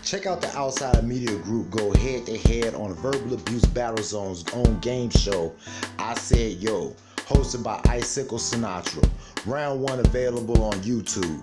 Check out the Outsider Media Group go head to head on Verbal Abuse Battle Zone's own game show, I Said Yo, hosted by Icicle Sinatra. Round 1 available on YouTube.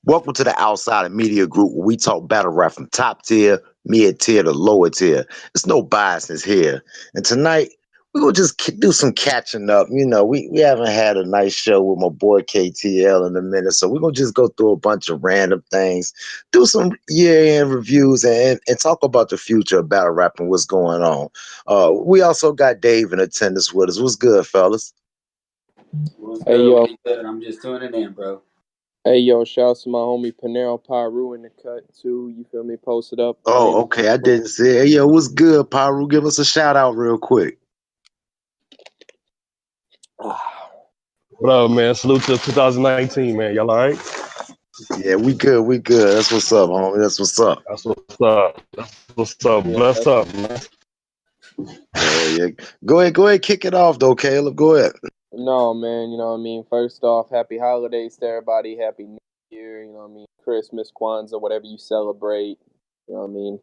Welcome to the Outsider Media Group, where we talk battle rap from top tier, mid tier to lower tier. There's no biases here. And tonight, we're going to just do some catching up. You know, we haven't had a nice show with my boy KTL in a minute, so we're going to just go through a bunch of random things, do some year-end reviews, and talk about the future of battle rap and what's going on. We also got Dave in attendance with us. What's good, fellas? What's good? Yo. I'm just tuning in, bro. Hey, yo, shouts to my homie Panero Pyru in the cut, too. You feel me? Posted up. Oh, okay. I didn't see it. Hey, yo, what's good, Pyru? Give us a shout out real quick. What up, man? Salute to 2019, man. Y'all all right? Yeah, we good. We good. That's what's up, homie. That's what's up. That's what's up. That's what's up. Bless up, man. Yeah. Go ahead. Kick it off, though, Caleb. Go ahead. No, man. You know what I mean? First off, happy holidays to everybody. Happy New Year. You know what I mean? Christmas, Kwanzaa, whatever you celebrate. You know what I mean?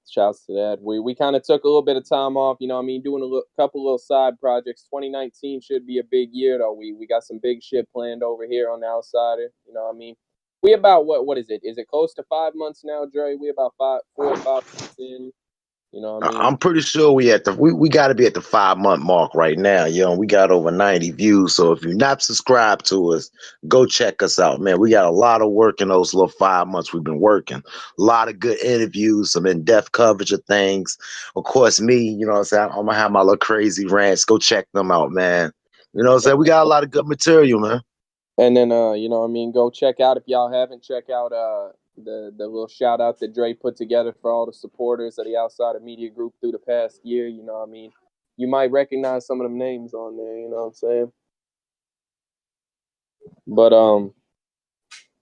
Shouts to that. We kind of took a little bit of time off, you know what I mean, doing a couple little side projects. 2019 should be a big year, though. We got some big shit planned over here on the Outsider, you know what I mean. We about, what is it? Is it close to 5 months now, Dre? We about 4 or 5 months in. You know what I mean? I'm pretty sure we got to be at the 5-month mark right now. You know, we got over 90 views. So if you're not subscribed to us, go check us out, man. We got a lot of work in those little 5 months we've been working. A lot of good interviews, some in-depth coverage of things. Of course, me, you know what I'm saying? I'm gonna have my little crazy rants. Go check them out, man. You know what I'm saying? We got a lot of good material, man. And then you know what I mean, go check out, if y'all haven't, check out the little shout out that Dre put together for all the supporters of the Outsider Media Group through the past year. You know what I mean? You might recognize some of them names on there, you know what I'm saying? But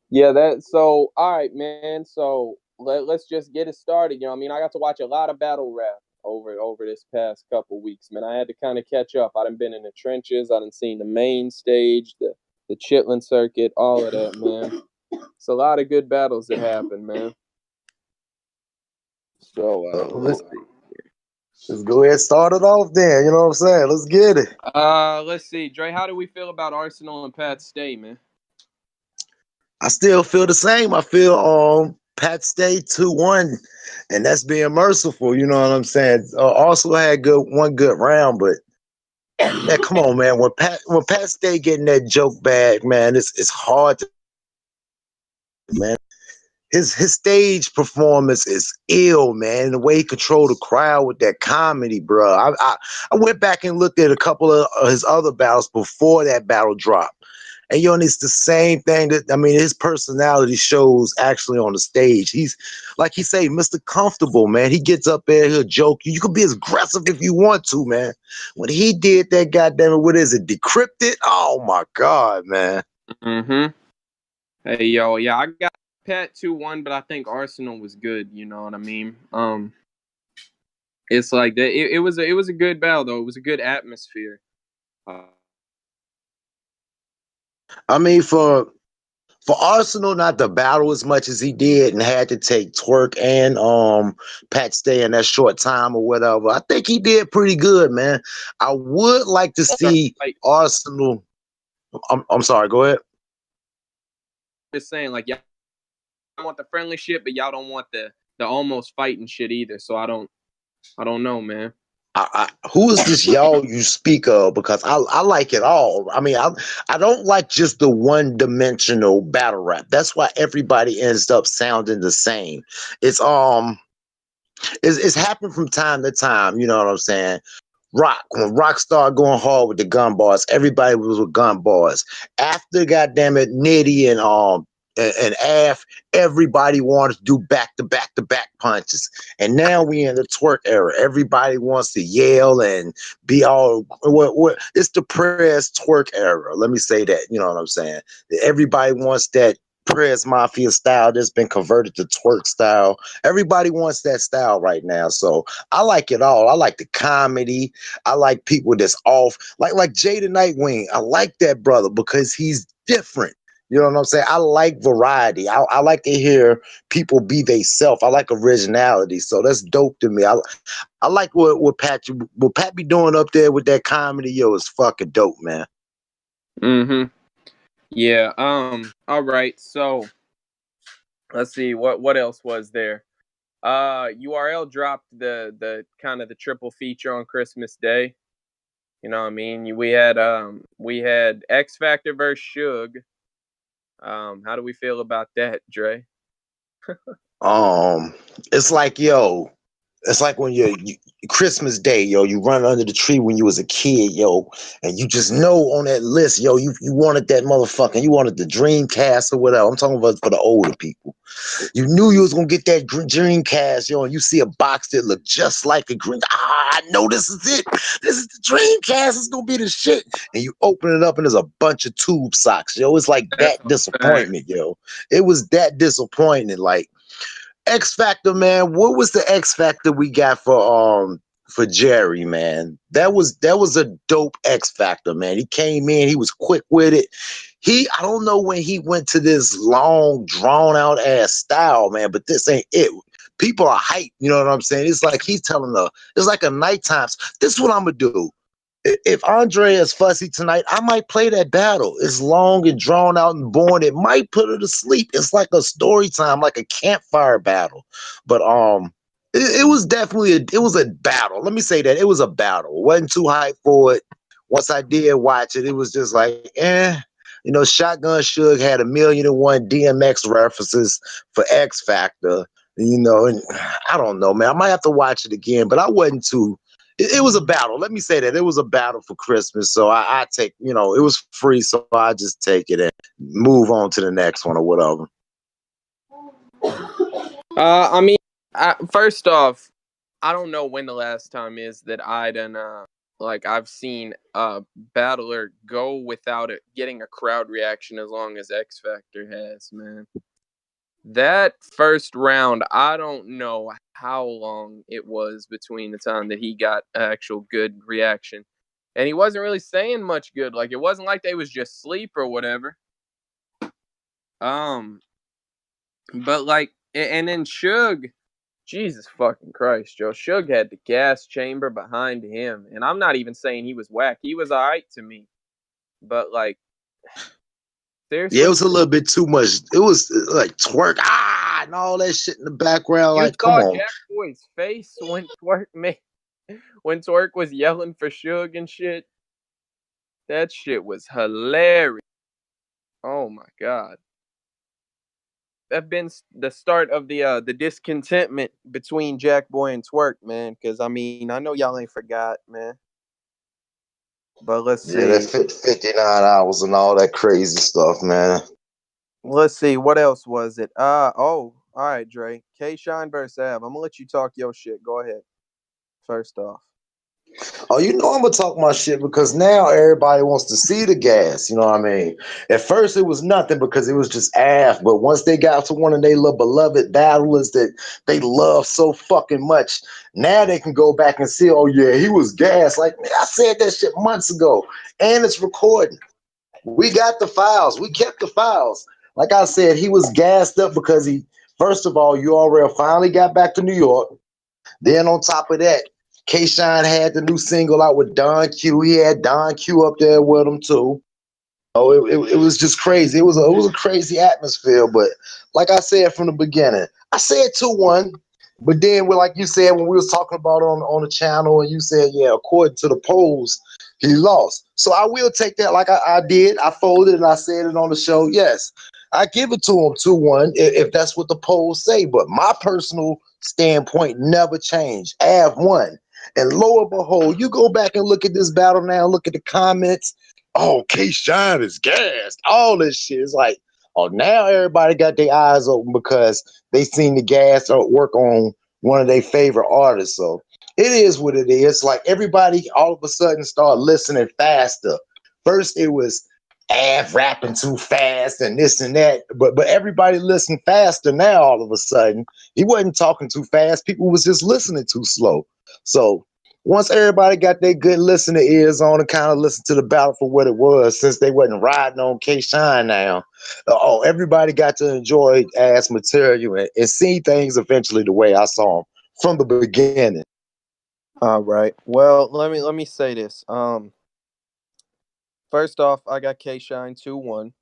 yeah, so all right, man. So let's just get it started. You know what I mean? I got to watch a lot of battle rap over this past couple weeks, man. I had to kind of catch up. I done been in the trenches, I done seen the main stage, the Chitlin circuit, all of that, man. It's a lot of good battles that happen, man. So let's see. Let's go ahead and start it off then. You know what I'm saying? Let's get it. Let's see. Dre, how do we feel about Arsonal and Pat Stay, man? I still feel the same. I feel Pat Stay 2-1, and that's being merciful. You know what I'm saying? Also had one good round, but man, come on, man. When Pat Stay getting that joke bag, man, it's hard to, man. His stage performance is ill, man. The way he controlled the crowd with that comedy, bro. I went back and looked at a couple of his other battles before that battle dropped. And and it's the same thing his personality shows actually on the stage. He's like he say, Mr. Comfortable, man. He gets up there, he'll joke you. You can be as aggressive if you want to, man. When he did that, goddamn it, what is it? Decrypted? Oh my God, man. Hey yo, yeah, I got Pat 2-1, but I think Arsonal was good. You know what I mean? It's like that. It was a good battle though. It was a good atmosphere. I mean, for Arsonal not to battle as much as he did and had to take Twerk and Pat Stay in that short time or whatever, I think he did pretty good, man. I would like to see Arsonal. I'm sorry, go ahead. Just saying, like, y'all want the friendly shit, but y'all don't want the almost fighting shit either. So I don't know, man. Who is this y'all you speak of? Because I like it all. I mean, I don't like just the one-dimensional battle rap. That's why everybody ends up sounding the same. It's happened from time to time. You know what I'm saying? When Rock started going hard with the gun bars, everybody was with gun bars. After, goddamn it, Nitty and Af, everybody wanted to do back-to-back punches. And now we in the Twerk era. Everybody wants to yell and be all what it's the press Twerk era. Let me say that. You know what I'm saying? Everybody wants that Prez Mafia style that's been converted to Twerk style. Everybody wants that style right now. So I like it all. I like the comedy. I like people that's off. Like Jada Nightwing. I like that brother because he's different. You know what I'm saying? I like variety. I like to hear people be they self. I like originality. So that's dope to me. I like what Pat be doing up there with that comedy, yo, is fucking dope, man. Mm-hmm. Yeah. All right. So let's see what else was there. URL dropped the kind of the triple feature on Christmas Day. You know what I mean? We had X Factor versus Suge. How do we feel about that, Dre? It's like, yo, it's like when you Christmas Day, yo, you run under the tree when you was a kid, yo, and you just know on that list, yo, you wanted that motherfucker, you wanted the Dreamcast or whatever. I'm talking about for the older people. You knew you was gonna get that Dreamcast, yo, and you see a box that looked just like a green. I know this is it. This is the Dreamcast. It's gonna be the shit. And you open it up, and there's a bunch of tube socks, yo. It's like That's that disappointment, yo. It was that disappointing. Like X Factor, man. What was the X Factor we got for Jerry, man? That was a dope X Factor, man. He came in, he was quick with it. I don't know when he went to this long, drawn out ass style, man, but this ain't it. People are hyped, you know what I'm saying? It's like he's telling it's like a nighttime. This is what I'm gonna do. If Andre is fussy tonight, I might play that battle. It's long and drawn out and boring. It might put her to sleep. It's like a story time, like a campfire battle. But it was definitely it was a battle. Let me say that it was a battle. Wasn't too hyped for it. Once I did watch it, it was just like, eh. You know, Shotgun Suge had 1,000,001 DMX references for X Factor. You know, and I don't know, man. I might have to watch it again, but I wasn't too. It was a battle. Let me say that it was a battle for Christmas. So I take, you know, it was free, so I just take it and move on to the next one or whatever. I mean, first off, I don't know when the last time is that I've seen a battler go without it getting a crowd reaction as long as X Factor has, man. That first round, I don't know how long it was between the time that he got actual good reaction. And he wasn't really saying much good. Like, it wasn't like they was just sleep or whatever. But like, and then Suge, Jesus fucking Christ, Joe. Suge had the gas chamber behind him. And I'm not even saying he was whack. He was all right to me. But like, seriously? Yeah, it was a little bit too much. It was like twerk, and all that shit in the background. You Like, come saw on. Jack Boy's face when Twerk was yelling for Suge and shit. That shit was hilarious. Oh my god. That been the start of the discontentment between Jack Boy and Twerk, man. Because I mean, I know y'all ain't forgot, man. But let's Yeah, that see. 59 hours and all that crazy stuff, man. Let's see. What else was it? All right, Dre. K Shine versus Av. I'm gonna let you talk your shit. Go ahead. First off. Oh, you know I'm gonna talk my shit because now everybody wants to see the gas. You know what I mean? At first it was nothing because it was just ass, but once they got to one of their little beloved battlers that they love so fucking much, now they can go back and see, oh yeah, he was gas. Like, man, I said that shit months ago, and it's recording. We got the files. We kept the files. Like I said, he was gassed up because first of all, URL finally got back to New York. Then on top of that, K-Shine had the new single out with Don Q. He had Don Q up there with him too. Oh, it was just crazy. It was a crazy atmosphere. But like I said from the beginning, I said 2-1. But then, like you said, when we was talking about on the channel, and you said, yeah, according to the polls, he lost. So I will take that like I did. I folded and I said it on the show. Yes, I give it to him 2-1 if that's what the polls say. But my personal standpoint never changed. Av won. And lo and behold, you go back and look at this battle now, look at the comments. Oh, K-Shine is gassed. All this shit. It's like, oh, now everybody got their eyes open because they seen the gas work on one of their favorite artists. So it is what it is. Like everybody all of a sudden started listening faster. First it was Av rapping too fast and this and that, but everybody listened faster now. All of a sudden, he wasn't talking too fast. People was just listening too slow. So once everybody got their good listening ears on and kind of listen to the battle for what it was, since they wasn't riding on K Shine now, everybody got to enjoy ass material and see things eventually the way I saw them from the beginning. All right. Well, let me say this. First off, I got K Shine 2-1,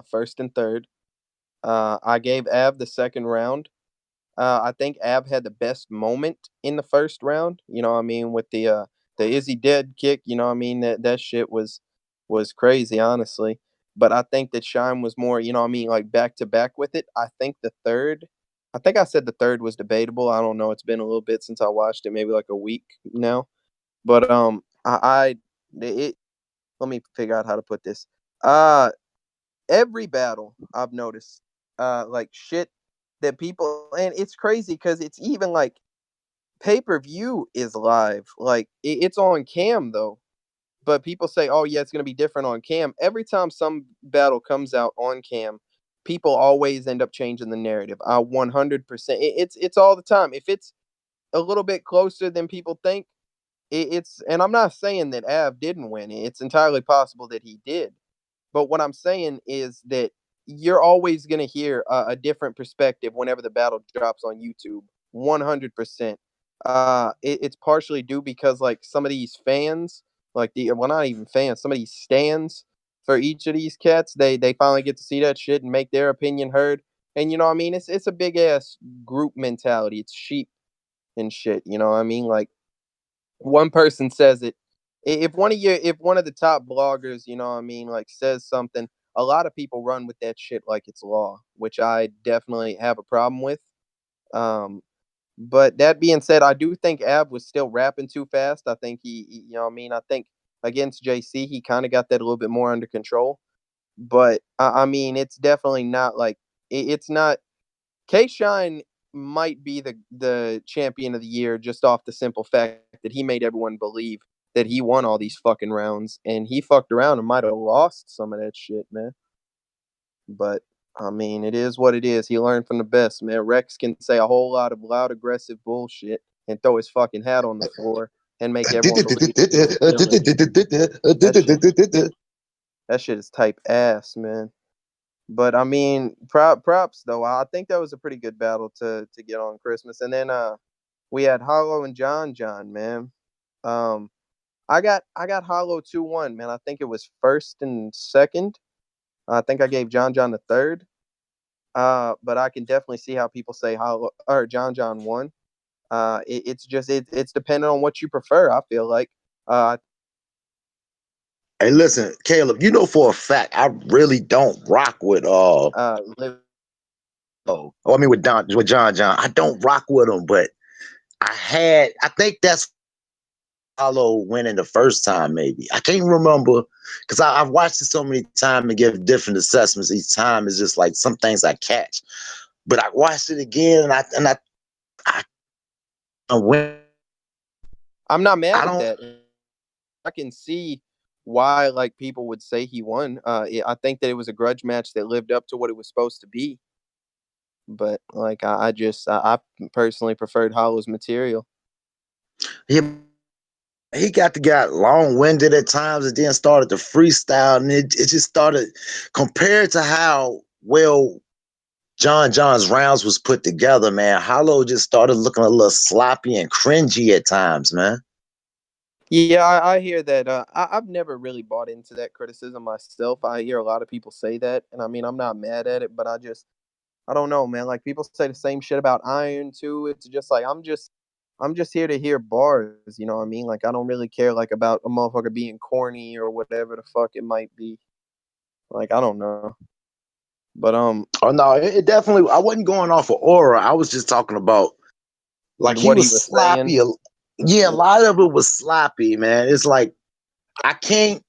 first and third. I gave Av the second round. I think Ab had the best moment in the first round. You know what I mean, with the is he dead kick. You know what I mean, that shit was crazy, honestly. But I think that Shine was more, you know what I mean, like back to back with it. I think I said the third was debatable. I don't know. It's been a little bit since I watched it, maybe like a week now. But it. Let me figure out how to put this. Uh, every battle I've noticed, like shit that people, and it's crazy because it's even like pay-per-view is live, like it's on cam though, but people say, oh yeah, it's going to be different on cam. Every time some battle comes out on cam, people always end up changing the narrative. I 100%, it's all the time. If it's a little bit closer than people think, it's, and I'm not saying that Av didn't win. It's entirely possible that he did, but what I'm saying is that you're always going to hear a different perspective whenever the battle drops on YouTube. 100%. It's partially due because like some of these fans, like the, well, not even fans, some of these stands for each of these cats, they finally get to see that shit and make their opinion heard. And you know what I mean? It's a big ass group mentality. It's sheep and shit. You know what I mean? Like one person says it, if one of the top bloggers, you know what I mean, like says something, a lot of people run with that shit like it's law, which I definitely have a problem with. um but that being said, I do think Ab was still rapping too fast. I think you know what I mean, I think against JC he kind of got that a little bit more under control. But I mean, it's definitely not like it's not. K Shine might be the champion of the year just off the simple fact that he made everyone believe that he won all these fucking rounds, and he fucked around and might have lost some of that shit, man. But I mean, it is what it is. He learned from the best, man. Rex can say a whole lot of loud, aggressive bullshit and throw his fucking hat on the floor and make everyone believe that he was killing it. That shit is type ass, man. But I mean, props though. I think that was a pretty good battle to get on Christmas. And then we had Hollow and John, man. Um, I got Hollow 2-1, man. I think it was first and second. I think I gave John the third. But I can definitely see how people say Hollow or John won. It's just it's dependent on what you prefer. I feel like. Hey, listen, Caleb, you know for a fact I really don't rock with Live. I mean with John. I don't rock with him, but I think that's Hollow winning the first time, maybe. I can't remember because I've watched it so many times and give different assessments each time. It's just like some things I catch. But I watched it again I win. I'm not mad I at don't that. I can see why like people would say he won. I think that it was a grudge match that lived up to what it was supposed to be. But like I personally preferred Hollow's material. he got long-winded at times and then started to freestyle and it just started compared to how well John's rounds was put together, man. Hollow just started looking a little sloppy and cringy at times, man. Yeah, I hear that. I've never really bought into that criticism myself. I hear a lot of people say that, and I mean, I'm not mad at it, but I don't know, man. Like people say the same shit about Iron too. It's just like I'm just here to hear bars. You know what I mean? Like I don't really care like about a motherfucker being corny or whatever the fuck it might be. Like I don't know, but Oh no, it definitely. I wasn't going off of aura. I was just talking about like he what he was was saying. sloppy. Yeah, a lot of it was sloppy, man. It's like I can't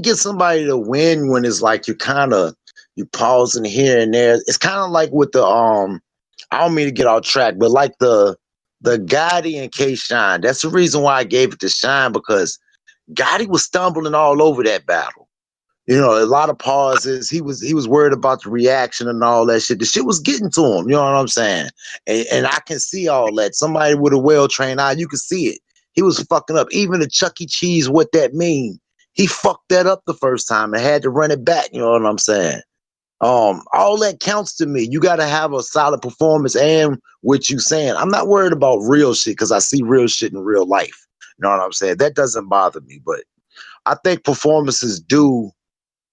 get somebody to win when it's like you pausing here and there. It's kind of like with the I don't mean to get off track, but like the Gotti and K Shine. That's the reason why I gave it to Shine because Gotti was stumbling all over that battle. You know, a lot of pauses. He was worried about the reaction and all that shit. The shit was getting to him. You know what I'm saying? And I can see all that. Somebody with a well trained eye, you can see it. He was fucking up. Even the Chuck E. Cheese, what that mean? He fucked that up the first time and had to run it back. You know what I'm saying? All that counts to me. You got to have a solid performance and what you saying. I'm not worried about real shit because I see real shit in real life. You know what I'm saying? That doesn't bother me. But I think performances do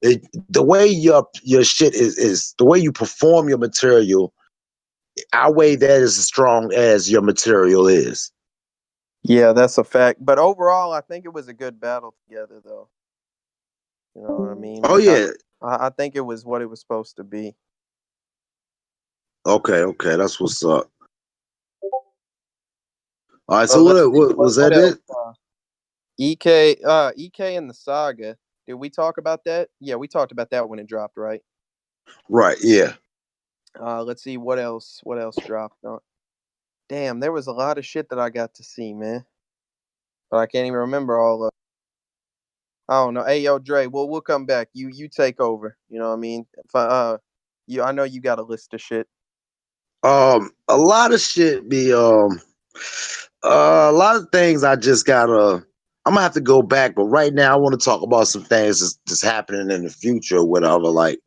it. The way your shit is the way you perform your material. I weigh that as strong as your material is. Yeah, that's a fact. But overall, I think it was a good battle together, though. You know what I mean? Oh Like yeah. I think it was what it was supposed to be. Okay, that's what's up. All right, So so let's see what was what that else. it? EK and the Saga. Did we talk about that? Yeah, we talked about that when it dropped, right? Right, yeah. Let's see what else. What else dropped? Damn, there was a lot of shit that I got to see, man. But I can't even remember all of. I don't know. Hey, yo, Dre. Well, we'll come back. You take over. You know what I mean? If I know you got a list of shit. A lot of shit be a lot of things I just gotta I'm gonna have to go back, but right now I want to talk about some things that's happening in the future or whatever. Like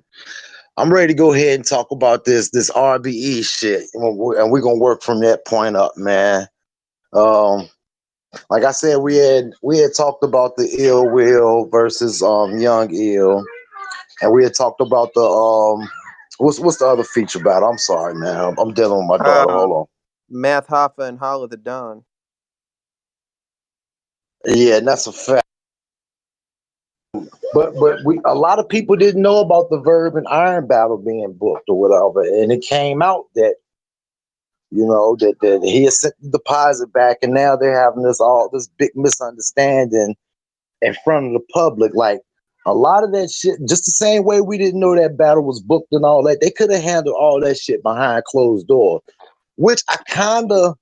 I'm ready to go ahead and talk about this RBE shit, and we're gonna work from that point up, man. Um, like I said, we had talked about the Ill Will versus Young Ill, and we had talked about the what's the other feature battle? I'm sorry, man. I'm dealing with my daughter. Uh, Hold on. Math Hoffa and Holla the Don. Yeah, and that's a fact. But we a lot of people didn't know about the Verb and Iron battle being booked or whatever, and it came out that that he had sent the deposit back, and now they're having this big misunderstanding in front of the public. Like a lot of that shit, just the same way we didn't know that battle was booked and all that, they could have handled all that shit behind closed door. Which I kind of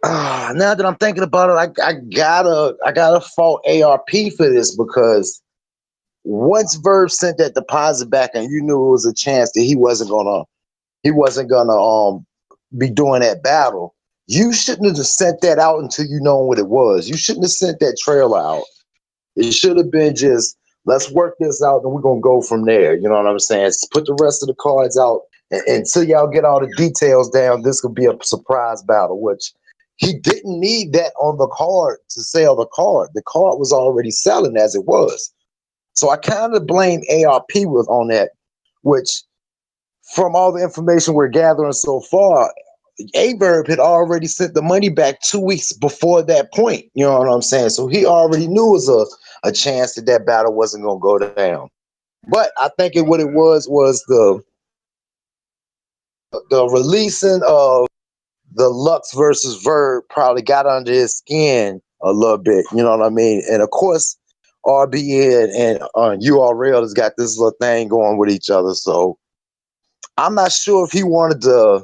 now that I'm thinking about it, I gotta fault ARP for this because once Verb sent that deposit back and you knew it was a chance that he wasn't gonna be doing that battle, you shouldn't have just sent that out until you know what it was. You shouldn't have sent that trailer out. It should have been just let's work this out and we're gonna go from there. You know what I'm saying? Put the rest of the cards out until y'all get all the details down. This could be a surprise battle, which he didn't need that on the card to sell the card. The card was already selling as it was. So I kind of blame ARP with on that, which from all the information we're gathering so far, Averb had already sent the money back 2 weeks before that point. You know what I'm saying? So he already knew it was a chance that battle wasn't going to go down. But I think what it was the releasing of the Lux versus Verb probably got under his skin a little bit. You know what I mean? And of course, RBN and URL has got this little thing going with each other. So I'm not sure if he wanted to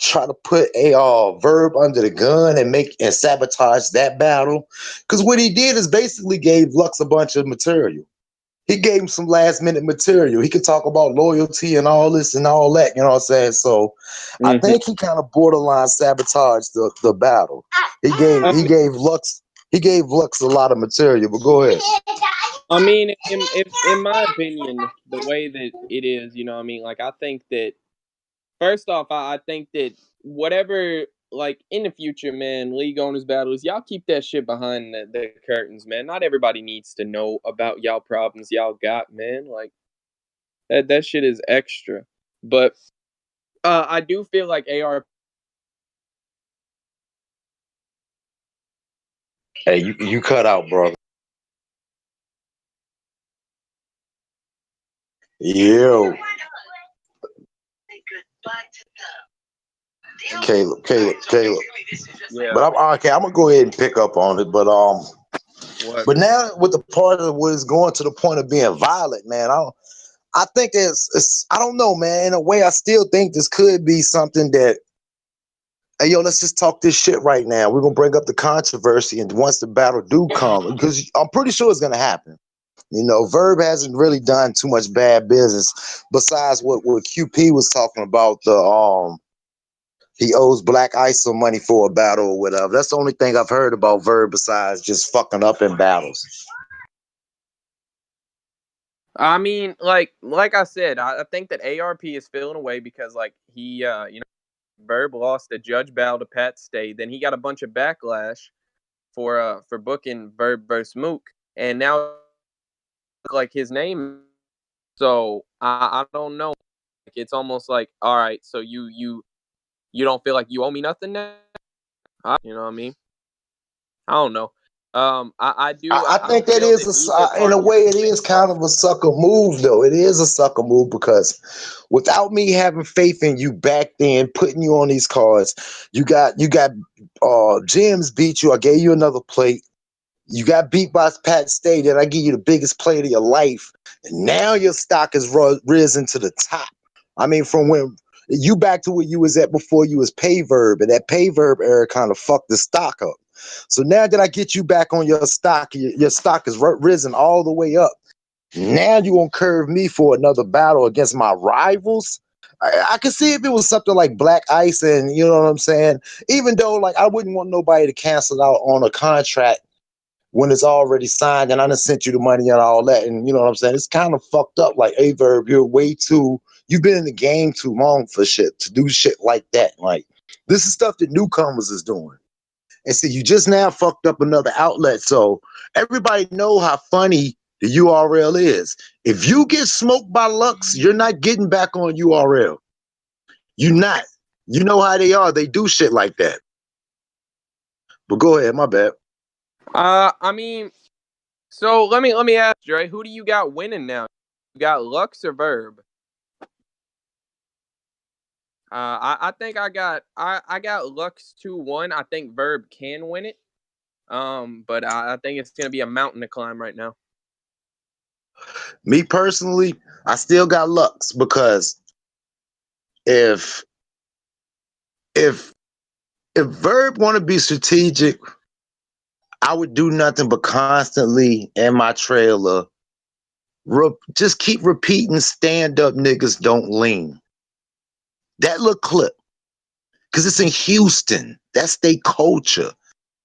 try to put a Verb under the gun and sabotage that battle. Because what he did is basically gave Lux a bunch of material. He gave him some last minute material. He could talk about loyalty and all this and all that. You know what I'm saying? So I think he kind of borderline sabotaged the battle. He gave Lux a lot of material. But go ahead. I mean, in my opinion, the way that it is, you know what I mean? Like, I think that, first off, I think that whatever, like, in the future, man, league owners battles, y'all keep that shit behind the curtains, man. Not everybody needs to know about y'all problems y'all got, man. Like, that shit is extra. But I do feel like AR. Hey, you cut out, brother. Yo. Caleb. Yeah. But I'm okay. I'm gonna go ahead and pick up on it. What? But now with the part of what is going to the point of being violent, man, I think it's I don't know, man. In a way, I still think this could be something that, hey, yo, let's just talk this shit right now. We're gonna bring up the controversy, and once the battle do come, because I'm pretty sure it's gonna happen. You know, Verb hasn't really done too much bad business besides what QP was talking about He owes Black Ice some money for a battle or whatever. That's the only thing I've heard about Verb besides just fucking up in battles. I mean, like I said, I think that ARP is feeling away because like he, Verb lost a judge battle to Pat Stay, then he got a bunch of backlash for booking Verb versus Mook, and now like his name. So I don't know. Like, it's almost like, all right, so you don't feel like you owe me nothing now. You know what I mean? I don't know. I do. I I think don't that feel is that either in a party. way, it is kind of a sucker move, though. It is a sucker move because without me having faith in you back then, putting you on these cards, you got Jim's beat you. I gave you another plate. You got beat by Pat Stay, that I give you the biggest play of your life. And now your stock has risen to the top. I mean, from when you back to where you was at before you was pay Verb, and that pay Verb era kind of fucked the stock up. So now that I get you back on your stock, your stock has risen all the way up. Now you gonna curve me for another battle against my rivals. I could see if it was something like Black Ice, and you know what I'm saying. Even though, like, I wouldn't want nobody to cancel out on a contract when it's already signed and I done sent you the money and all that. And you know what I'm saying? It's kind of fucked up. Like, hey, Verb, you've been in the game too long for shit to do shit like that. Like, this is stuff that newcomers is doing. And see, you just now fucked up another outlet. So everybody know how funny the URL is. If you get smoked by Lux, you're not getting back on URL. You're not. You know how they are. They do shit like that. But go ahead, my bad. I mean, so let me ask you, right? Who do you got winning now? You got Lux or Verb? I think I got Lux 2-1. I think Verb can win it. But I think it's gonna be a mountain to climb right now. Me personally, I still got Lux because if if Verb want to be strategic, I would do nothing but constantly in my trailer just keep repeating stand up niggas don't lean. That little clip. Because it's in Houston. That's their culture.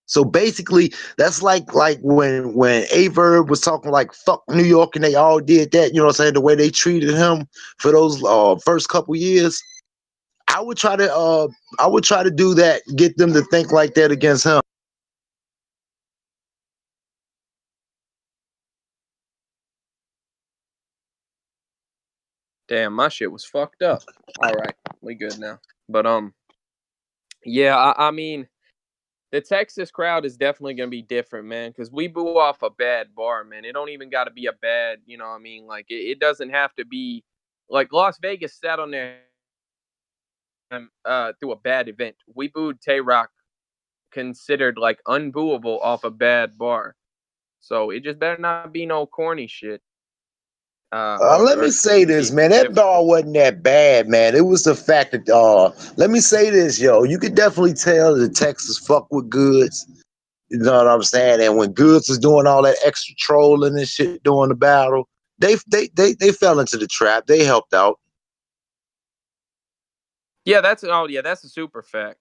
So basically, that's like when Averb was talking like fuck New York and they all did that, you know what I'm saying, the way they treated him for those first couple years. I would try to do that, get them to think like that against him. Damn, my shit was fucked up. All right, we good now. But yeah, I mean, the Texas crowd is definitely gonna be different, man, because we boo off a bad bar, man. It don't even got to be a bad, you know what I mean? Like, it doesn't have to be like Las Vegas sat on there through a bad event. We booed Tay Rock, considered like unbooable off a bad bar. So it just better not be no corny shit. Let me say this, man. That bar wasn't that bad, man. It was the fact that let me say this, yo. You could definitely tell that Texas fuck with Goods. You know what I'm saying? And when Goods was doing all that extra trolling and shit during the battle, they fell into the trap. They helped out. Yeah, that's a super fact.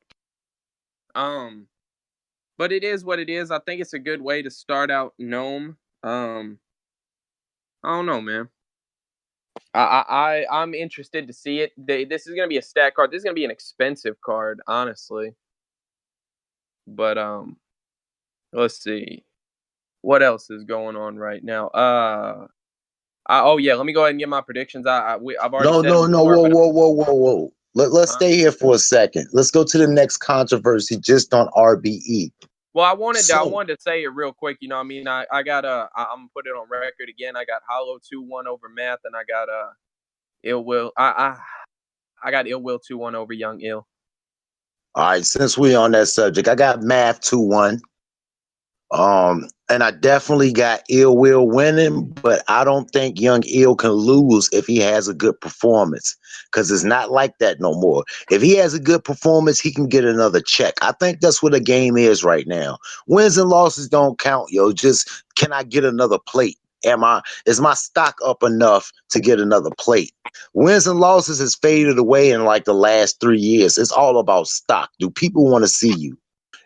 But it is what it is. I think it's a good way to start out Gnome. I don't know, man. I'm interested to see it. This is gonna be a stat card. This is gonna be an expensive card, honestly. But let's see what else is going on right now. Oh yeah, let me go ahead and get my predictions. I've already said them before, Whoa. Let's stay here for a second. Let's go to the next controversy just on RBE. Well, I wanted to say it real quick. You know what I mean? I got I'm gonna put it on record again. I got Hollow 2-1 over Math, and I got Ill Will. I got Ill Will 2-1 over Young Ill. All right, since we on that subject, I got Math 2-1. And I definitely got Ill Will winning, but I don't think Young Ill can lose if he has a good performance, because it's not like that no more. If he has a good performance, he can get another check. I think that's what the game is right now. Wins and losses don't count, yo. Just, can I get another plate? is my stock up enough to get another plate? Wins and losses has faded away in like the last 3 years. It's all about stock. Do people want to see you?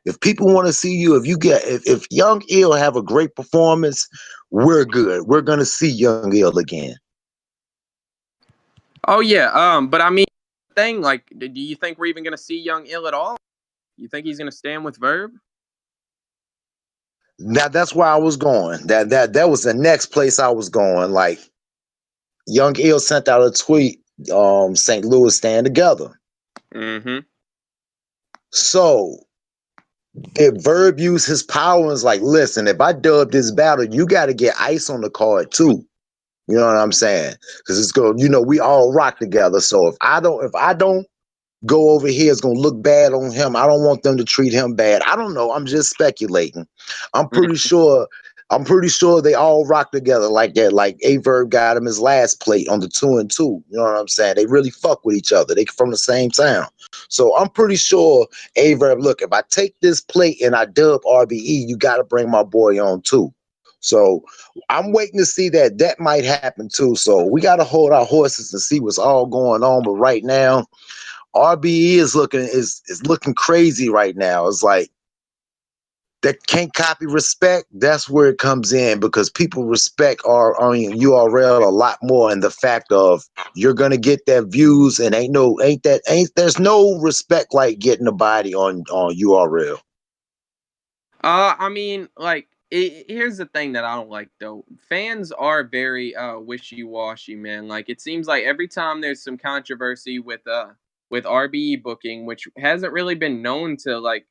If people want to see you, if Young Ill have a great performance, we're good. We're gonna see Young Ill again. Oh yeah, but I mean, thing like, do you think we're even gonna see Young Ill at all? You think he's gonna stand with Verb? Now that's where I was going. That was the next place I was going. Like Young Ill sent out a tweet, St. Louis stand together. Mm-hmm. So if Verb used his power and was like, listen, if I dub this battle, you got to get ice on the card too. You know what I'm saying? Because it's going, we all rock together. So if I don't go over here, it's gonna look bad on him. I don't want them to treat him bad. I don't know. I'm just speculating. I'm pretty sure. I'm pretty sure they all rock together like that. Like Averb got him his last plate on the 2-2. You know what I'm saying? They really fuck with each other. They from the same town. So I'm pretty sure Averb, look, if I take this plate and I dub RBE, you got to bring my boy on too. So I'm waiting to see that might happen too. So we got to hold our horses and see what's all going on. But right now, RBE is looking crazy right now. It's like that can't copy respect. That's where it comes in because people respect URL a lot more in the fact of you're gonna get that views and there's no respect like getting a body on URL. I mean, like, here's the thing that I don't like though. Fans are very wishy-washy, man. Like, it seems like every time there's some controversy with RBE booking, which hasn't really been known to like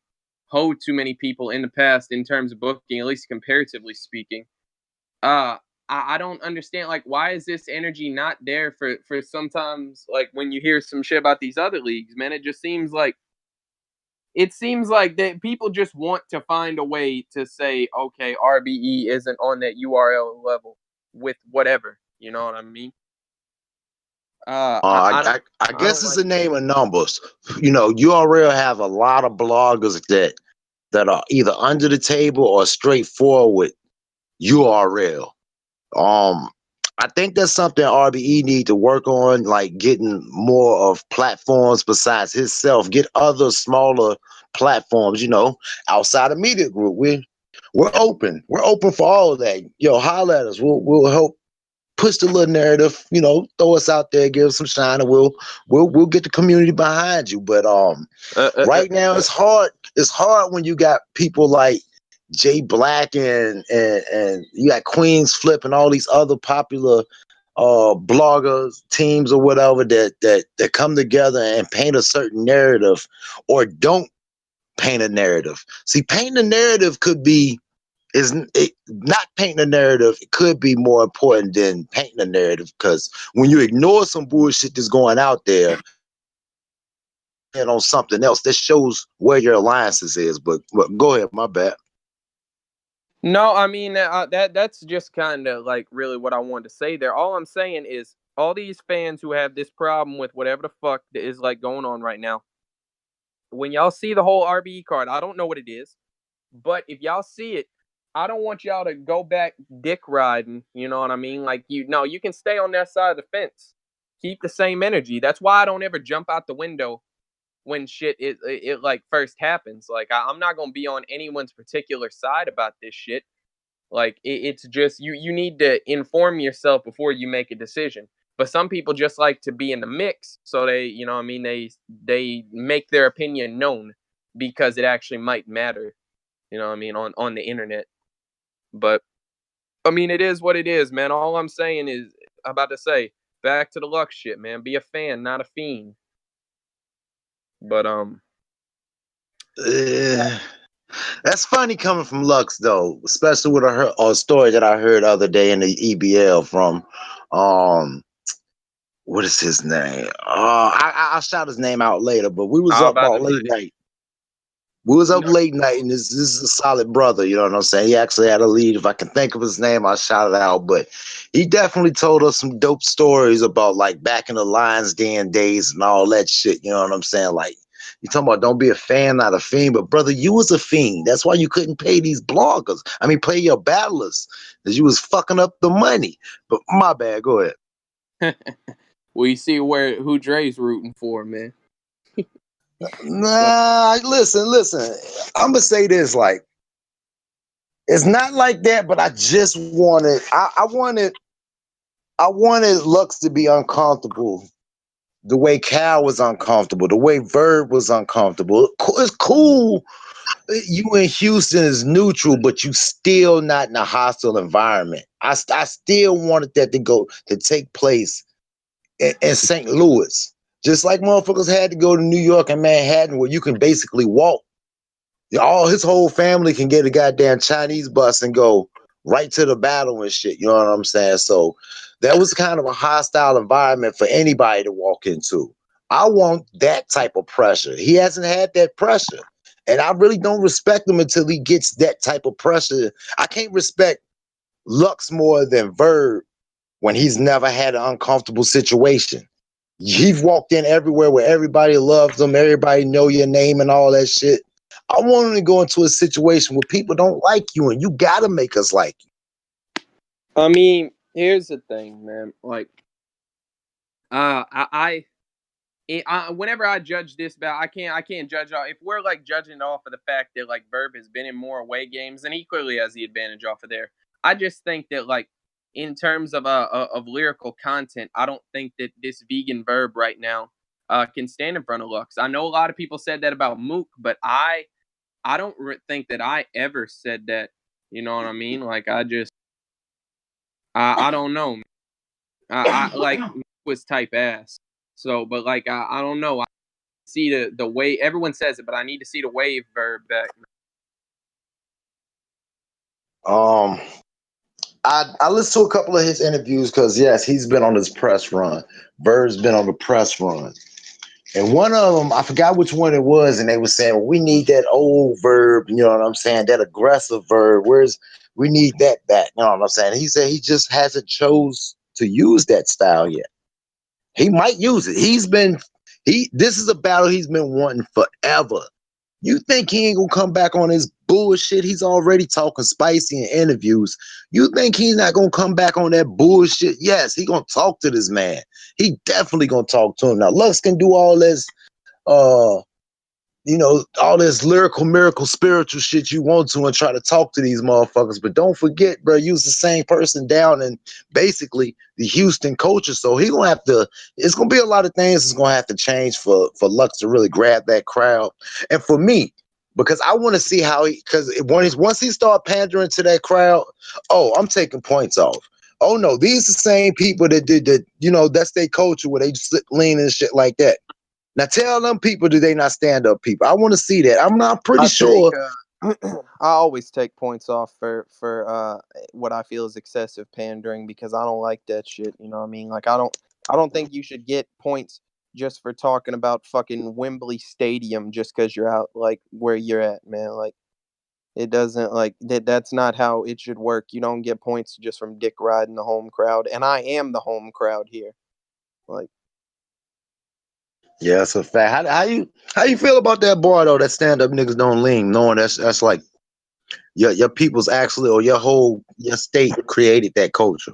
hold too many people in the past in terms of booking, at least comparatively speaking. I don't understand, like, why is this energy not there for sometimes, like, when you hear some shit about these other leagues, man. It seems like that people just want to find a way to say, okay, RBE isn't on that URL level with whatever. You know what I mean? I I guess don't it's like a name of numbers. URL have a lot of bloggers that are either under the table or straightforward URL. I think that's something RBE need to work on, like getting more of platforms besides himself, get other smaller platforms, outside of media group. We're open. We're open for all of that. Holler at us. We'll help push the little narrative, throw us out there, give us some shine, and we'll get the community behind you. But right now it's hard. It's hard when you got people like Jay Black and you got Queens Flip and all these other popular bloggers, teams or whatever that come together and paint a certain narrative or don't paint a narrative. See, painting a narrative not painting a narrative. It could be more important than painting a narrative because when you ignore some bullshit that's going out there and on something else, that shows where your alliances is. But go ahead, my bad. No, I mean that's just kind of like really what I wanted to say there. All I'm saying is all these fans who have this problem with whatever the fuck that is like going on right now. When y'all see the whole RBE card, I don't know what it is, but if y'all see it, I don't want y'all to go back dick riding. You know what I mean? Like you can stay on that side of the fence. Keep the same energy. That's why I don't ever jump out the window when shit it like first happens. Like I'm not gonna be on anyone's particular side about this shit. Like it's just you need to inform yourself before you make a decision. But some people just like to be in the mix, so they, you know what I mean, they make their opinion known because it actually might matter, you know what I mean, on the internet. But I mean, it is what it is, man. All I'm saying is, I'm about to say, back to the luck shit, man. Be a fan, not a fiend. But That's funny coming from Lux though, especially with a story that I heard the other day in the EBL from what is his name? I'll shout his name out later, but we was I was up about about to late say, night. We was up no, late night, and this is a solid brother. You know what I'm saying? He actually had a lead. If I can think of his name, I'll shout it out. But he definitely told us some dope stories about like back in the Lions Den days and all that shit. You know what I'm saying? Like, You talking about don't be a fan, not a fiend, but brother, you was a fiend. That's why you couldn't pay these bloggers. I mean, pay your battlers, because you was fucking up the money. But my bad. Go ahead. Well, you see who Dre's rooting for, man. Nah, listen. I'm gonna say this, like, it's not like that, but I just wanted, I wanted Lux to be uncomfortable the way Cal was uncomfortable, the way Verb was uncomfortable. It's cool. You in Houston is neutral, but you still not in a hostile environment. I still wanted that to take place in St. Louis. Just like motherfuckers had to go to New York and Manhattan, where you can basically walk. All his whole family can get a goddamn Chinese bus and go right to the battle and shit. You know what I'm saying? So that was kind of a hostile environment for anybody to walk into. I want that type of pressure. He hasn't had that pressure. And I really don't respect him until he gets that type of pressure. I can't respect Lux more than Verb when he's never had an uncomfortable situation. You've walked in everywhere where everybody loves him, everybody know your name and all that shit. I want him to go into a situation where people don't like you, and you gotta make us like you. I mean, here's the thing, man. Like, whenever I judge this battle, I can't judge if we're like judging off of the fact that like Verb has been in more away games, and he clearly has the advantage off of there. I just think that like in terms of lyrical content, I don't think that this vegan Verb right now can stand in front of Lux. I know a lot of people said that about Mook, but I don't think that I ever said that. You know what I mean? Like I don't know. I like was type ass. So, but like I don't know. I see the way everyone says it, but I need to see the wave Verb back. I listened to a couple of his interviews because yes, he's been on his press run. Verb's been on the press run. And one of them, I forgot which one it was, and they were saying, well, we need that old Verb, you know what I'm saying? That aggressive Verb. We need that back, you know what I'm saying? He said he just hasn't chose to use that style yet. He might use it. This is a battle he's been wanting forever. You think he ain't gonna come back on his bullshit? He's already talking spicy in interviews. You think he's not gonna come back on that bullshit? Yes, he gonna talk to this man. He definitely gonna talk to him. Now, Lux can do all this, uh, all this lyrical, miracle, spiritual shit you want to and try to talk to these motherfuckers. But don't forget, bro, you was the same person down in basically the Houston culture. So he gonna have to, it's gonna be a lot of things that's gonna have to change for Lux to really grab that crowd. And for me, because I want to see how because once he start pandering to that crowd, oh, I'm taking points off. Oh no, these the same people that did that, that's their culture where they just lean and shit like that. Now tell them people, do they not stand up people? I want to see that. I'm pretty sure. I always take points off for what I feel is excessive pandering because I don't like that shit. You know what I mean? Like I don't think you should get points just for talking about fucking Wembley Stadium just because you're out like where you're at, man. Like it doesn't like that's not how it should work. You don't get points just from dick riding the home crowd, and I am the home crowd here. Like. Yeah, it's a fact. How you feel about that bar though? That stand up niggas don't lean, knowing that's like your people's actually or your state created that culture.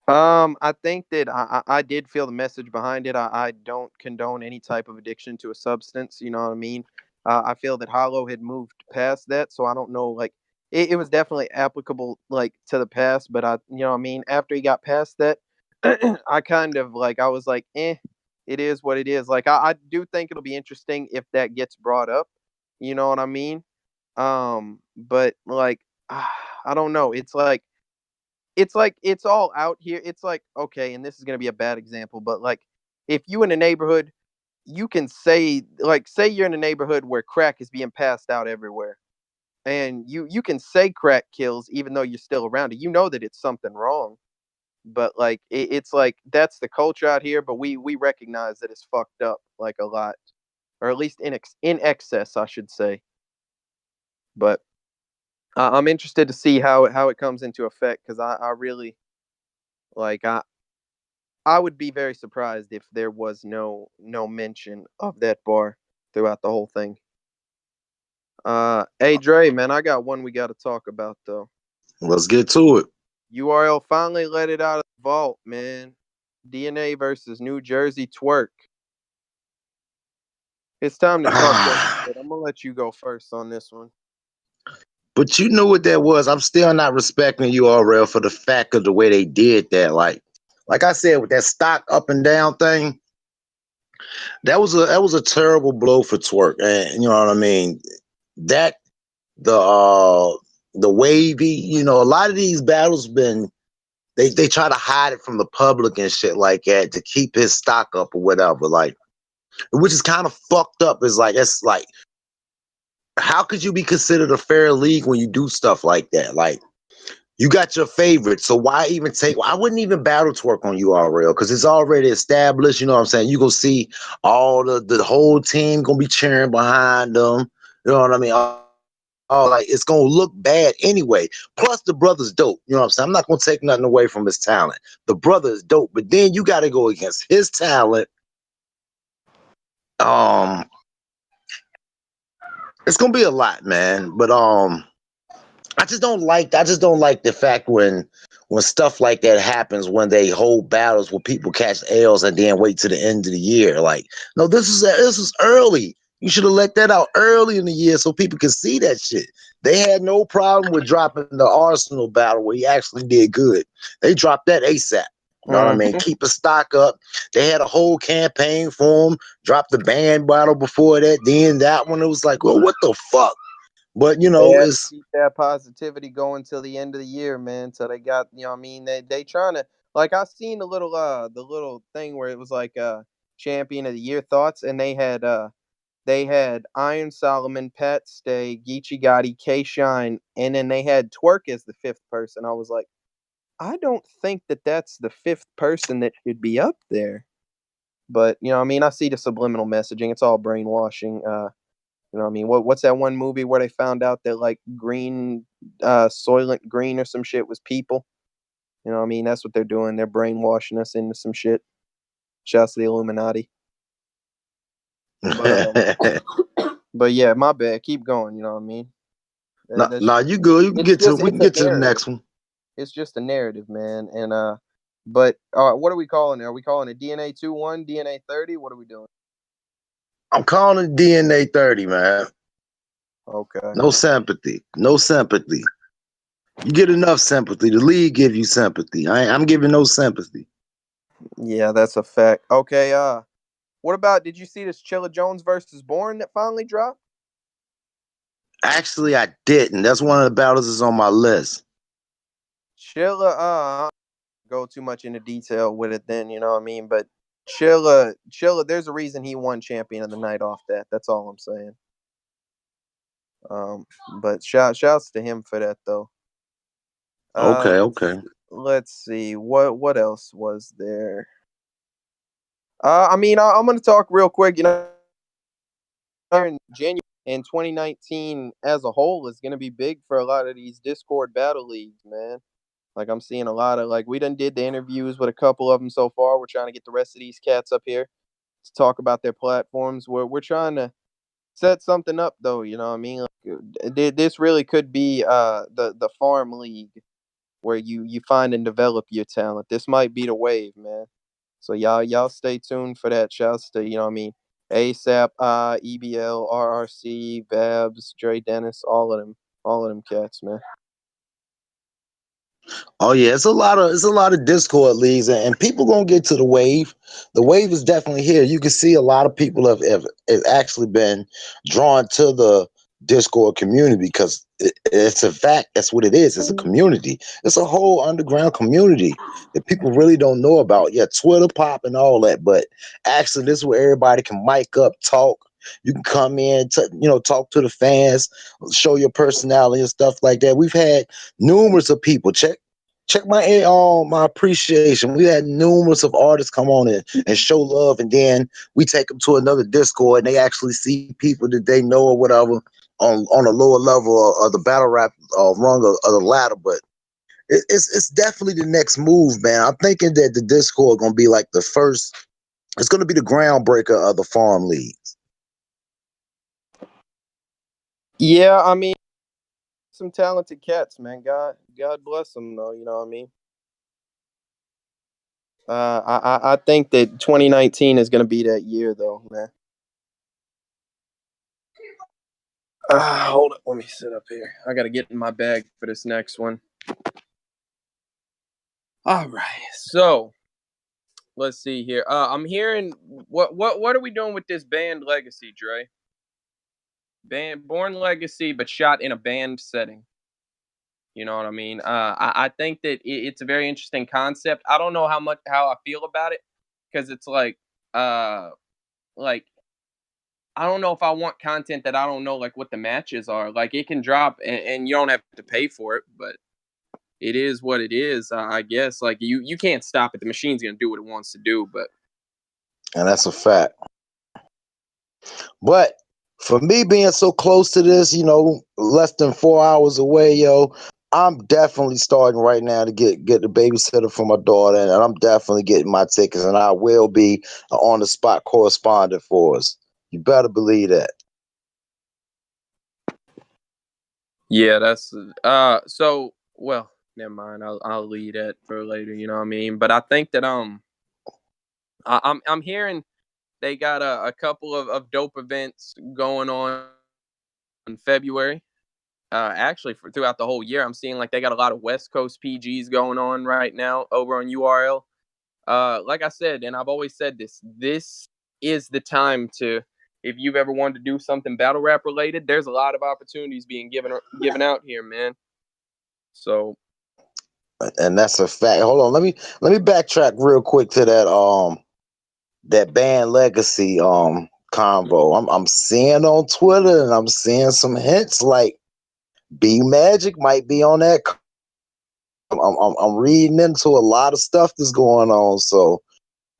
I think that I did feel the message behind it. I don't condone any type of addiction to a substance. You know what I mean? I feel that Hollow had moved past that, so I don't know. Like, it was definitely applicable, like to the past. But you know what I mean? After he got past that, I kind of like I was like, it is what it is. Like, I do think it'll be interesting if that gets brought up. You know what I mean? But like, I don't know. It's like it's all out here. It's like, okay, and this is gonna be a bad example, but like if you in a neighborhood, you can say you're in a neighborhood where crack is being passed out everywhere. And you can say crack kills even though you're still around it. You know that it's something wrong. But like it's like that's the culture out here, but we recognize that it's fucked up like a lot. Or at least in excess, I should say. But I'm interested to see how it comes into effect because I really like I would be very surprised if there was no mention of that bar throughout the whole thing. Hey Dre, man, I got one we got to talk about though. Let's get to it. URL finally let it out of the vault, man. DNA versus New Jersey Twerk. It's time to talk. But I'm gonna let you go first on this one. But you know what that was? I'm still not respecting URL for the fact of the way they did that. Like I said, with that stock up and down thing, that was a terrible blow for Twerk. And you know what I mean? That the wavy, you know, a lot of these battles been they try to hide it from the public and shit like that to keep his stock up or whatever. Like, which is kind of fucked up. Is like it's like, how could you be considered a fair league when you do stuff like that? Like, you got your favorite, so why even take? I wouldn't even battle Twerk on URL because it's already established. You know what I'm saying? You gonna see all the whole team gonna be cheering behind them. You know what I mean? Oh, like it's gonna look bad anyway. Plus, the brother's dope. You know what I'm saying? I'm not gonna take nothing away from his talent. The brother is dope, but then you got to go against his talent. It's gonna be a lot, man. But I just don't like the fact when stuff like that happens, when they hold battles where people catch L's and then wait to the end of the year. Like, no, this is early. You should have let that out early in the year so people can see that shit. They had no problem with dropping the Arsenal battle where he actually did good. They dropped that ASAP. You know what I mean? Keep a stock up. They had a whole campaign for him. Dropped the band battle before that. Then that one, it was like, well, what the fuck? But you know, They it's keep that positivity going till the end of the year, man. So they got, you know what I mean, they trying to, like, I seen the little thing where it was like champion of the year thoughts, and they had Iron Solomon, Pat Stay, Geechee Gotti, K Shine, and then they had Twerk as the fifth person. I was like, I don't think that's the fifth person that should be up there. But you know what I mean, I see the subliminal messaging. It's all brainwashing. You know what I mean? What's that one movie where they found out that like green, Soylent Green or some shit was people? You know what I mean? That's what they're doing. They're brainwashing us into some shit. Shouts to the Illuminati. But yeah, my bad. Keep going. You know what I mean? nah, you good. You can get to. We can get to the next one. It's just a narrative, man. And but what are we calling it? Are we calling it DNA 2-1, DNA 30? What are we doing? I'm calling it DNA 30, man. Okay. No sympathy. No sympathy. You get enough sympathy. The league give you sympathy. I'm giving no sympathy. Yeah, that's a fact. Okay, what about, did you see this Chilla Jones versus Bourne that finally dropped? Actually, I didn't. That's one of the battles that's on my list. Chilla, go too much into detail with it then, you know what I mean? But Chilla, there's a reason he won champion of the night off that. That's all I'm saying. But shouts to him for that though. Okay. Let's see. What else was there? I mean, I'm gonna talk real quick, you know, in January in 2019 as a whole is gonna be big for a lot of these Discord battle leagues, man. Like I'm seeing a lot of, like, we done did the interviews with a couple of them so far. We're trying to get the rest of these cats up here to talk about their platforms. We're trying to set something up though, you know what I mean? Like, this really could be the farm league where you find and develop your talent. This might be the wave, man. So y'all stay tuned for that. Shouts to, you know what I mean, ASAP, EBL, RRC, Babs, Dre Dennis, all of them cats, man. Oh yeah, it's a lot of Discord leagues, and people gonna get to the wave. The wave is definitely here. You can see a lot of people have actually been drawn to the Discord community because it's a fact. That's what it is. It's a community. It's a whole underground community that people really don't know about. Yeah, Twitter pop and all that, but actually, this is where everybody can mic up, talk. You can come in, talk to the fans, show your personality and stuff like that. We've had numerous of people check my appreciation. We had numerous of artists come on and show love, and then we take them to another Discord and they actually see people that they know or whatever on a lower level of the battle rap rung of the ladder. But it's definitely the next move, man. I'm thinking that the Discord gonna be like the first. It's gonna be the groundbreaker of the farm leagues. Yeah, I mean, some talented cats, man. God bless them, though. You know what I mean? I think that 2019 is gonna be that year, though, man. Hold up, let me sit up here. I gotta get in my bag for this next one. All right, so let's see here. I'm hearing what are we doing with this band legacy, Dre? Band Born Legacy, but shot in a band setting. You know what I mean? I think that it's a very interesting concept. I don't know how I feel about it because it's uh like I don't know if I want content that I don't know like what the matches are. Like it can drop and you don't have to pay for it, but it is what it is. I guess like you can't stop it. The machine's gonna do what it wants to do. But And that's a fact. But for me being so close to this, less than 4 hours away, yo, I'm definitely starting right now to get the babysitter for my daughter, and I'm definitely getting my tickets, and I will be on the spot correspondent for us. You better believe that. yeah, that's so well. Never mind. I'll leave that for later. You know what I mean? But I think that I'm hearing they got a couple of dope events going on in February. Actually, for throughout the whole year, I'm seeing like they got a lot of West Coast PGs going on right now over on URL. Like I said, and I've always said this, this is the time to, if you've ever wanted to do something battle rap related, there's a lot of opportunities being given out here, man. So, And that's a fact. Hold on, let me backtrack real quick to that band legacy convo. I'm seeing on Twitter, and I'm seeing some hints like B Magic might be on that. I'm reading into a lot of stuff that's going on. So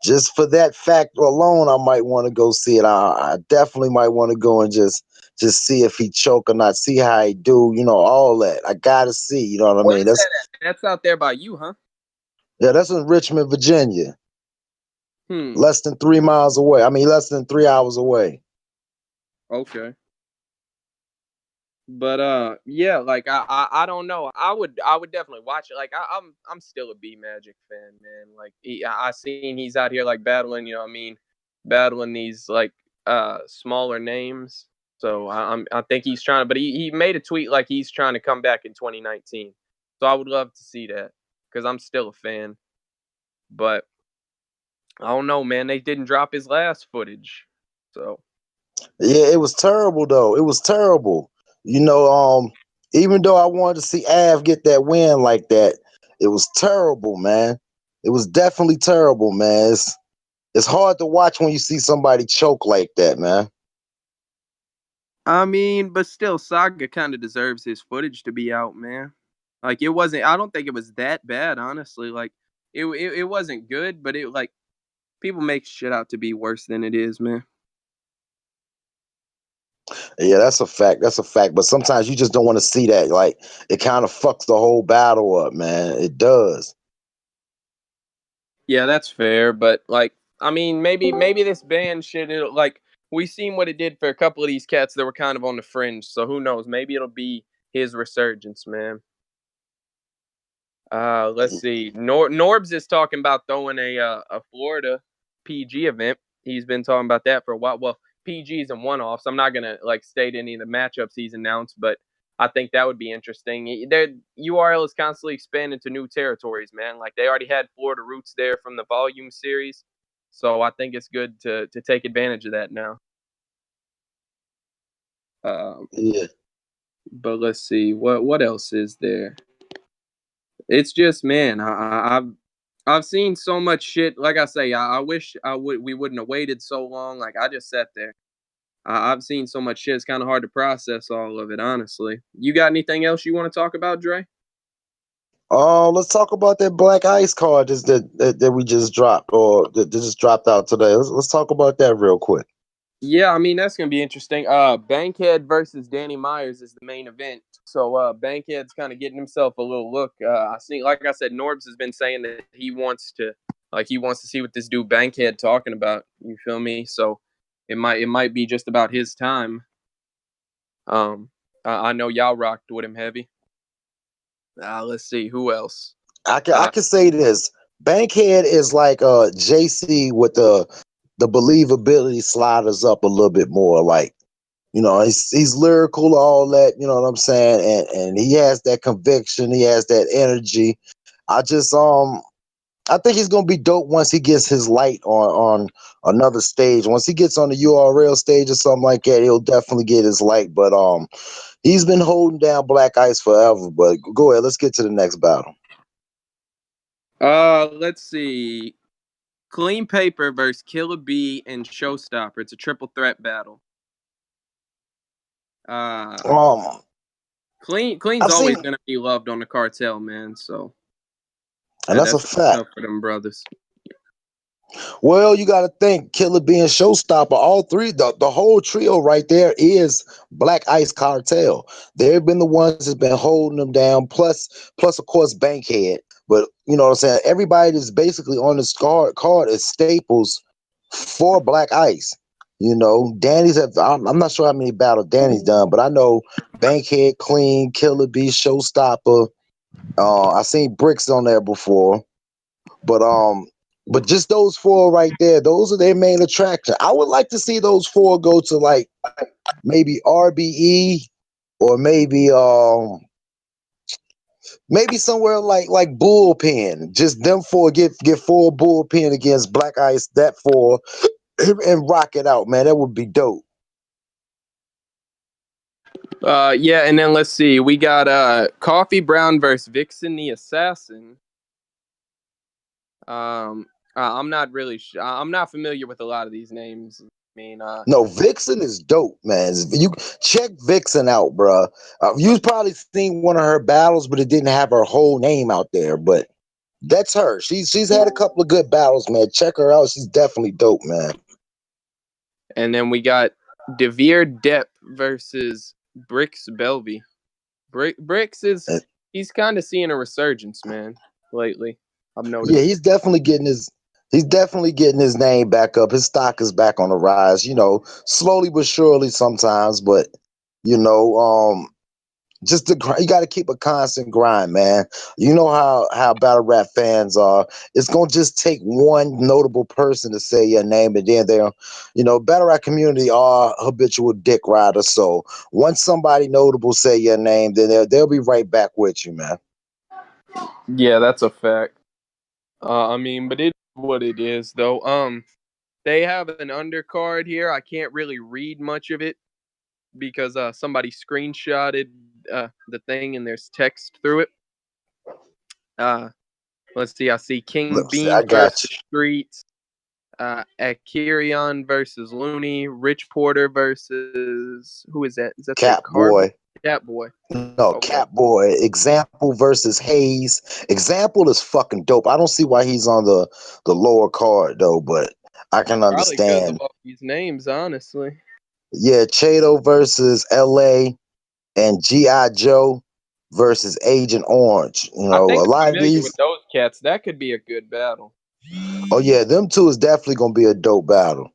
just for that fact alone, I might want to go see it. I definitely might want to go and just see if he choke or not, see how he do, all that. I gotta see, you know what I mean? where's that at? That's out there by you, huh? Yeah, that's in Richmond, Virginia. Hmm. Less than 3 miles away. I mean, less than 3 hours away. Okay. But yeah, like I don't know. I would definitely watch it. Like I'm still a B Magic fan, man. Like I seen he's out here like battling, you know what I mean, battling these like smaller names. So I think he's trying to, but he made a tweet like he's trying to come back in 2019. So I would love to see that because I'm still a fan. But I don't know, man. They didn't drop his last footage, so. Yeah, it was terrible though. It was terrible. Even though I wanted to see Av get that win like that, it was terrible, man. It was definitely terrible, man. It's hard to watch when you see somebody choke like that, man. I mean, but still, Saga kind of deserves his footage to be out, man. Like it wasn't. I don't think it was that bad, honestly. Like it wasn't good, but it like people make shit out to be worse than it is, man. Yeah, that's a fact. That's a fact. But sometimes you just don't want to see that. Like it kind of fucks the whole battle up, man. It does. Yeah, that's fair, but like, I mean, maybe this band shit. Like we seen what it did for a couple of these cats that were kind of on the fringe. So who knows? Maybe it'll be his resurgence, man. Let's see. Norbs is talking about throwing a Florida PG event. He's been talking about that for a while. Well, PGs and one-offs. I'm not gonna like state any of the matchups he's announced, but I think that would be interesting. Their URL is constantly expanding to new territories, man. Like they already had Florida roots there from the Volume series, so I think it's good to take advantage of that now. Yeah. But let's see what else is there. It's just man, I've seen so much shit. Like I say, I wish we wouldn't have waited so long. Like I just sat there. I've seen so much shit. It's kind of hard to process all of it, honestly. You got anything else you want to talk about, Dre? Let's talk about that Black Ice card that we just dropped, or that just dropped out today. Let's talk about that real quick. Yeah, I mean that's gonna be interesting. Bankhead versus Danny Myers is the main event. So Bankhead's kind of getting himself a little look. I see, like I said, Norbs has been saying that he wants to see what this dude Bankhead talking about. You feel me? So it might be just about his time. I know y'all rocked with him heavy. Let's see who else. I can say this. Bankhead is like JC with the believability sliders up a little bit more. Like, you know, he's lyrical, all that, you know what I'm saying? And he has that conviction, he has that energy. I think he's gonna be dope once he gets his light on another stage. Once he gets on the URL stage or something like that, he'll definitely get his light. But he's been holding down Black Ice forever. But go ahead, let's get to the next battle. Let's see. Clean Paper versus Killer B and Showstopper. It's a triple threat battle. Clean's always gonna be loved on the cartel, man. So, and that's a fact tough for them brothers. Well, you got to think Killer B and Showstopper, all three, the whole trio right there is Black Ice Cartel. They've been the ones that's been holding them down. Plus, of course, Bankhead. But you know what I'm saying? Everybody that's basically on this card is staples for Black Ice. You know, Danny's I'm not sure how many battles Danny's done, but I know Bankhead, Clean, Killer B, Showstopper. I seen Bricks on there before, but just those four right there, those are their main attraction. I would like to see those four go to like maybe RBE or maybe somewhere like Bullpen. Just them four get four Bullpen against Black Ice, that four, and rock it out, man. That would be dope. Yeah, and then let's see. We got Coffee Brown versus Vixen the Assassin. I'm not really I'm not familiar with a lot of these names. I mean, no, Vixen is dope, man. You check Vixen out, bro. You've probably seen one of her battles, but it didn't have her whole name out there. But that's her. She's had a couple of good battles, man. Check her out. She's definitely dope, man. And then we got Devere Depp versus Bricks Belvy. Bricks he's kind of seeing a resurgence, man, lately. I've noticed. Yeah, he's definitely getting his name back up. His stock is back on the rise, you know, slowly but surely sometimes, but you know, just you got to keep a constant grind, man. You know how battle rap fans are. It's gonna just take one notable person to say your name, and then they'll, you know, battle rap community are habitual dick riders. So once somebody notable say your name, then they'll be right back with you, man. Yeah, that's a fact. I mean, but it's what it is, though. They have an undercard here. I can't really read much of it because somebody screenshotted the thing and there's text through it. Let's see. I see King Bean versus Streets, Akirion versus Looney, Rich Porter versus who is that? Is that Catboy? Catboy. No, okay. Catboy. Example versus Hayes. Example is fucking dope. I don't see why he's on the lower card though, but I can understand. Probably because of all these names, honestly. Yeah, Chato versus LA and G.I. Joe versus Agent Orange. You know, a lot of these with those cats, that could be a good battle. Oh yeah, them two is definitely gonna be a dope battle.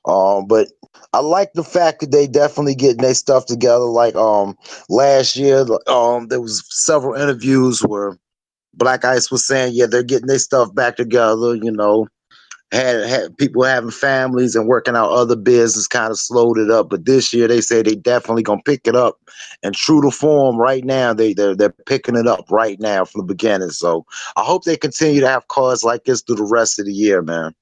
But I like the fact that they definitely getting their stuff together. Like last year, there was several interviews where Black Ice was saying, yeah, they're getting their stuff back together. You know, had people having families and working out other business kind of slowed it up. But this year they say they definitely gonna pick it up. And true to form, right now they're picking it up right now from the beginning. So I hope they continue to have cards like this through the rest of the year, man.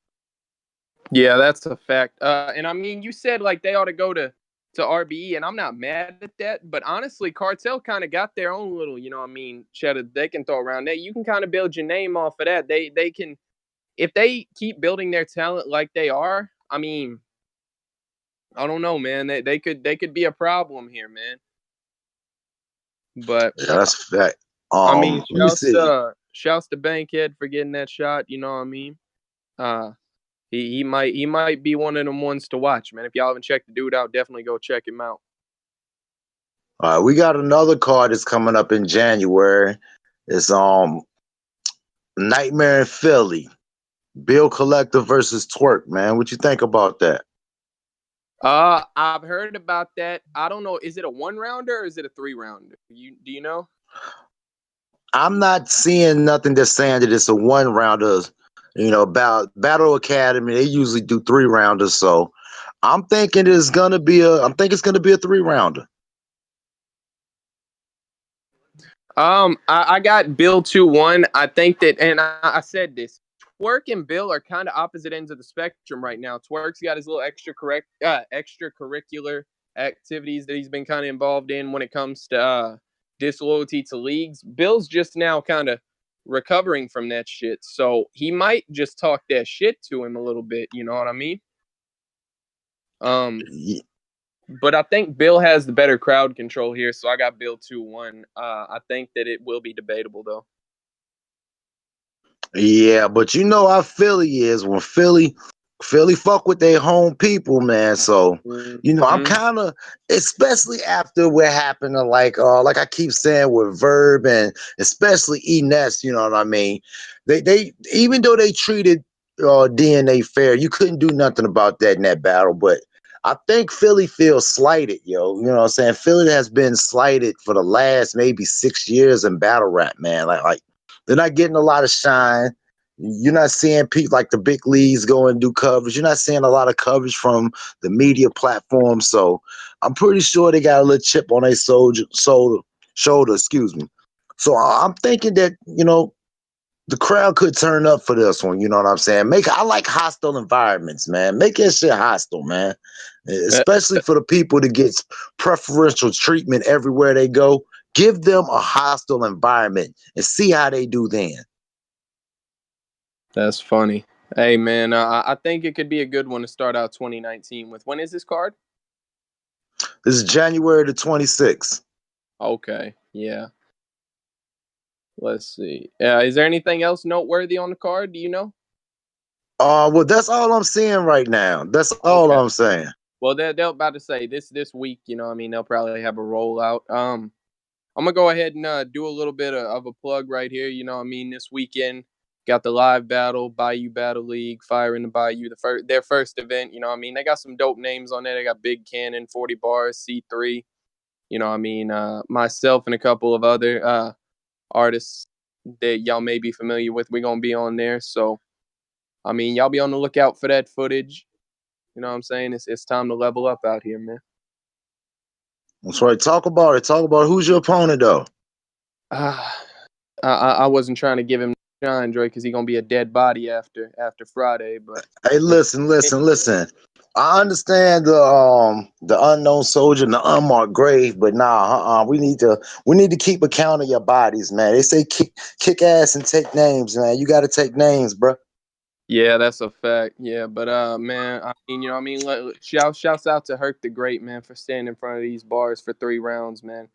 Yeah, that's a fact. And I mean, you said like they ought to go to RBE, and I'm not mad at that. But honestly, Cartel kind of got their own little, you know what I mean, cheddar they can throw around that. You can kind of build your name off of that. They can, if they keep building their talent like they are, I mean, I don't know, man. They could be a problem here, man. But yeah, that's a fact. I mean, shouts to Bankhead for getting that shot. You know what I mean? He might be one of them ones to watch, man. If y'all haven't checked the dude out, definitely go check him out. All right, we got another card that's coming up in January. It's Nightmare in Philly, Bill Collector versus Twerk, man. What you think about that? I've heard about that. I don't know. Is it a 1-rounder or is it a 3-rounder? Do you know? I'm not seeing nothing that's saying that it's a 1-rounder. You know, about Battle Academy, they usually do 3-rounders. So I'm thinking it's gonna be a. I'm thinking it's gonna be a 3-rounder. I got Bill 2-1. I think that, and I said this. Twerk and Bill are kind of opposite ends of the spectrum right now. Twerk's got his little extracurricular activities that he's been kind of involved in when it comes to disloyalty to leagues. Bill's just now kind of recovering from that shit, so he might just talk that shit to him a little bit. You know what I mean? But I think Bill has the better crowd control here, so I got Bill 2-1. I think that it will be debatable, though. Yeah, but you know how Philly is when Philly fuck with their home people, man. So you know, I'm kind of, especially after what happened to like I keep saying with Verb and especially Enes, you know what I mean? They even though they treated DNA fair, you couldn't do nothing about that in that battle, but I think Philly feels slighted, yo. You know what I'm saying? Philly has been slighted for the last maybe 6 years in battle rap, man. Like they're not getting a lot of shine. You're not seeing people like the big leagues go and do coverage. You're not seeing a lot of coverage from the media platform. So I'm pretty sure they got a little chip on their shoulder, excuse me. So I'm thinking that, you know, the crowd could turn up for this one. You know what I'm saying? I like hostile environments, man. Make that shit hostile, man. Especially for the people that gets preferential treatment everywhere they go. Give them a hostile environment and see how they do then. That's funny. Hey, man, I think it could be a good one to start out 2019 with. When is this card? This is January the 26th. Okay, yeah. Let's see. Is there anything else noteworthy on the card? Do you know? Well, that's all I'm seeing right now. That's all I'm saying. Well, they're about to say this week. You know, I mean, they'll probably have a rollout. I'm gonna go ahead and do a little bit of a plug right here. You know, I mean, this weekend got the live battle, Bayou Battle League, Fire in the Bayou, their first event. You know, I mean, they got some dope names on there. They got Big Cannon, 40 Bars, C3. You know, I mean, myself and a couple of other artists that y'all may be familiar with. We're gonna be on there, so I mean, y'all be on the lookout for that footage. You know what I'm saying? It's time to level up out here, man. That's right. Talk about it. Talk about who's your opponent, though. I wasn't trying to give him shine, Dre, because he's gonna be a dead body after Friday. But hey, listen. I understand the unknown soldier and the unmarked grave, but nah, we need to keep account of your bodies, man. They say kick ass and take names, man. You got to take names, bro. Yeah, that's a fact. Yeah, but man, I mean, you know, I mean, shouts out to Herc the Great, man, for standing in front of these bars for 3 rounds, man.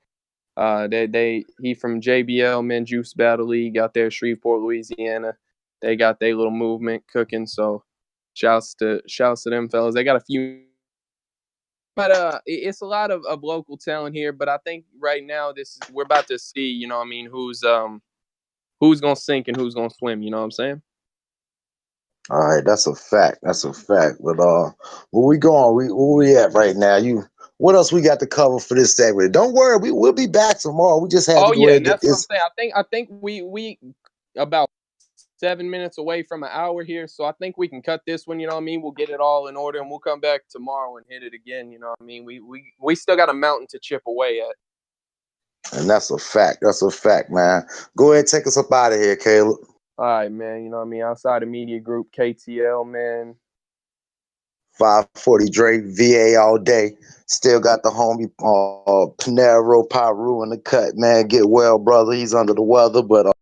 He from JBL, man, Juice Battle League out there, Shreveport, Louisiana. They got their little movement cooking. So, shouts to them fellas. They got a few, but it's a lot of local talent here. But I think right now we're about to see, you know, what I mean, who's gonna sink and who's gonna swim. You know what I'm saying? All right, that's a fact. That's a fact. But where we going? Where we at right now? What else we got to cover for this segment? Don't worry, we'll be back tomorrow. We just had Oh to go yeah, ahead and and get that's what I'm this. saying. I think we about 7 minutes away from an hour here, so I think we can cut this one. You know what I mean? We'll get it all in order, and we'll come back tomorrow and hit it again. You know what I mean? We still got a mountain to chip away at. And that's a fact. That's a fact, man. Go ahead and take us up out of here, Caleb. All right, man. You know what I mean? Outside the media group, KTL, man. 540 Drake, VA all day. Still got the homie Panero Paru in the cut, man. Get well, brother. He's under the weather, but